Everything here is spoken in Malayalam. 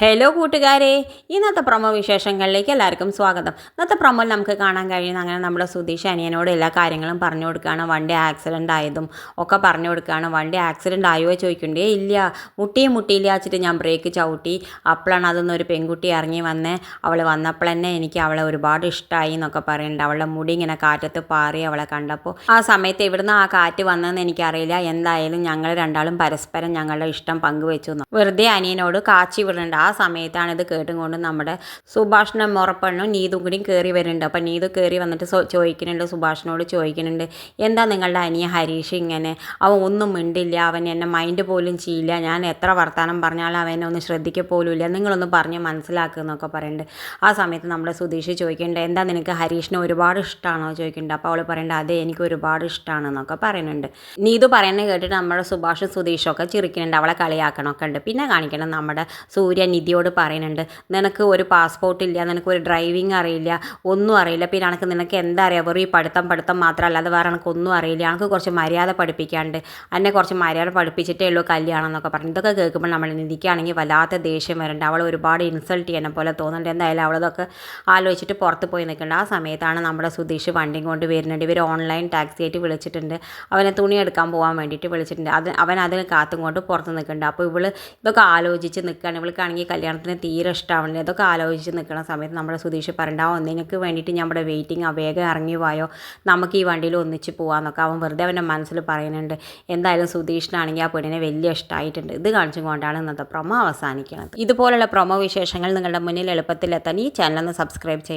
ഹലോ കൂട്ടുകാരെ, ഇന്നത്തെ പ്രൊമോ വിശേഷങ്ങളിലേക്ക് എല്ലാവർക്കും സ്വാഗതം. ഇന്നത്തെ പ്രൊമോയിൽ നമുക്ക് കാണാൻ കഴിയുന്ന അങ്ങനെ നമ്മുടെ സുധീഷ് അനിയനോട് എല്ലാ കാര്യങ്ങളും പറഞ്ഞു കൊടുക്കുകയാണ്. വണ്ടി ആക്സിഡൻ്റ് ആയതും ഒക്കെ പറഞ്ഞു കൊടുക്കുകയാണ്. വണ്ടി ആക്സിഡൻ്റ് ആയോ ചോദിക്കണ്ടേ, ഇല്ല മുട്ടിയില്ല വെച്ചിട്ട് ഞാൻ ബ്രേക്ക് ചവിട്ടി. അപ്പോഴാണ് അതൊന്നും ഒരു പെൺകുട്ടി ഇറങ്ങി വന്നേ. അവൾ വന്നപ്പോൾ തന്നെ എനിക്ക് അവളെ ഒരുപാട് ഇഷ്ടമായി എന്നൊക്കെ പറയുന്നുണ്ട്. അവളുടെ മുടി ഇങ്ങനെ കാറ്റത്ത് പാറി അവളെ കണ്ടപ്പോൾ ആ സമയത്ത് എവിടുന്ന് ആ കാറ്റ് വന്നതെന്ന് എനിക്കറിയില്ല. എന്തായാലും ഞങ്ങൾ രണ്ടാളും പരസ്പരം ഞങ്ങളുടെ ഇഷ്ടം പങ്കുവെച്ചു. വെറുതെ അനിയനോട് കാച്ചി വിടുന്നുണ്ട്. ആ സമയത്താണ് ഇത് കേട്ടുകൊണ്ട് നമ്മുടെ സുഭാഷിൻ്റെ മുറപ്പെണ്ണും നീതും കൂടിയും കയറി വരുന്നുണ്ട്. അപ്പം നീതു കയറി വന്നിട്ട് ചോദിക്കുന്നുണ്ട്, സുഭാഷിനോട് ചോദിക്കുന്നുണ്ട്, എന്താ നിങ്ങളുടെ അനിയ ഹരീഷ് ഇങ്ങനെ, അവൻ ഒന്നും മിണ്ടില്ല, അവൻ എന്നെ മൈൻഡ് പോലും ചെയ്യില്ല, ഞാൻ എത്ര വർത്തമാനം പറഞ്ഞാലും അവനെ ഒന്ന് ശ്രദ്ധിക്കുക പോലും ഇല്ല, നിങ്ങളൊന്ന് പറഞ്ഞ് മനസ്സിലാക്കുക എന്നൊക്കെ പറയുന്നുണ്ട്. ആ സമയത്ത് നമ്മുടെ സുധീഷ് ചോദിക്കുന്നുണ്ട്, എന്താ നിനക്ക് ഹരീഷിനെ ഒരുപാട് ഇഷ്ടമാണോ ചോദിക്കുന്നുണ്ട്. അപ്പോൾ അവൾ പറയുന്നുണ്ട്, അതെ എനിക്ക് ഒരുപാട് ഇഷ്ടമാണെന്നൊക്കെ പറയുന്നുണ്ട്. നീതു പറയുന്നത് കേട്ടിട്ട് നമ്മുടെ സുഭാഷും സുധീഷൊക്കെ ചിരിക്കുന്നുണ്ട്, അവളെ കളിയാക്കണമൊക്കെ ഉണ്ട്. പിന്നെ കാണിക്കണം നമ്മുടെ സൂര്യ നിധിയോട് പറയുന്നുണ്ട്, നിനക്ക് ഒരു പാസ്പോർട്ട് ഇല്ല, നിനക്ക് ഒരു ഡ്രൈവിംഗ് അറിയില്ല, ഒന്നും അറിയില്ല, പിന്നെ നിനക്ക് എന്താ അറിയാം, വെറും ഈ പഠിത്തം മാത്രമല്ല, അത് വേറെ എനിക്കൊന്നും അറിയില്ല, എനിക്ക് കുറച്ച് മര്യാദ പഠിപ്പിക്കാണ്ട്, എന്നെ കുറച്ച് മര്യാദ പഠിപ്പിച്ചിട്ടേ ഉള്ളൂ കല്യാണം എന്നൊക്കെ പറഞ്ഞു. ഇതൊക്കെ കേൾക്കുമ്പോൾ നമ്മൾ നിധിക്കാണെങ്കിൽ വല്ലാത്ത ദേഷ്യം വരുന്നുണ്ട്. അവൾ ഒരുപാട് ഇൻസൾട്ട് ചെയ്യുന്ന പോലെ തോന്നുന്നുണ്ട്. എന്തായാലും അവളതൊക്കെ ആലോചിച്ചിട്ട് പുറത്ത് പോയി നിൽക്കുന്നുണ്ട്. ആ സമയത്താണ് നമ്മുടെ സുധീഷ് വണ്ടിയും കൊണ്ട് വരുന്നുണ്ട്. ഇവർ ഓൺലൈൻ ടാക്സി ആയിട്ട് വിളിച്ചിട്ടുണ്ട്. അവനെ തുണി എടുക്കാൻ പോകാൻ വേണ്ടിയിട്ട് വിളിച്ചിട്ടുണ്ട്. അവൻ അതിന് കാത്തും കൊണ്ട് പുറത്ത് നിൽക്കുന്നുണ്ട്. അപ്പോൾ ഇതൊക്കെ ആലോചിച്ച് നിൽക്കുകയാണ്. ഇവൾക്കാണെങ്കിൽ കല്യാണത്തിന് തീരെ ഇഷ്ടമാവില്ല. ഇതൊക്കെ ആലോചിച്ച് നിൽക്കുന്ന സമയത്ത് നമ്മുടെ സുധീഷ് പറയണ്ടാവും, നിനക്ക് വേണ്ടിയിട്ട് ഞാൻ ഇവിടെ വെയിറ്റിംഗ്, വേഗം ഇറങ്ങി പോയോ, നമുക്ക് ഈ വണ്ടിയിൽ ഒന്നിച്ച് പോകാമെന്നൊക്കെ അവൻ വെറുതെ അവൻ്റെ മനസ്സിൽ പറയുന്നുണ്ട്. എന്തായാലും സുധീഷിനാണെങ്കിൽ ആ പെണ്ണിനെ വലിയ ഇഷ്ടമായിട്ടുണ്ട്. ഇത് കാണിച്ചുകൊണ്ടാണ് ഇന്നത്തെ പ്രൊമോ അവസാനിക്കുന്നത്. ഇതുപോലുള്ള പ്രൊമോ വിശേഷങ്ങൾ നിങ്ങളുടെ മുന്നിൽ എളുപ്പത്തിലെത്താൻ ഈ ചാനൽ ഒന്ന് സബ്സ്ക്രൈബ് ചെയ്യണം.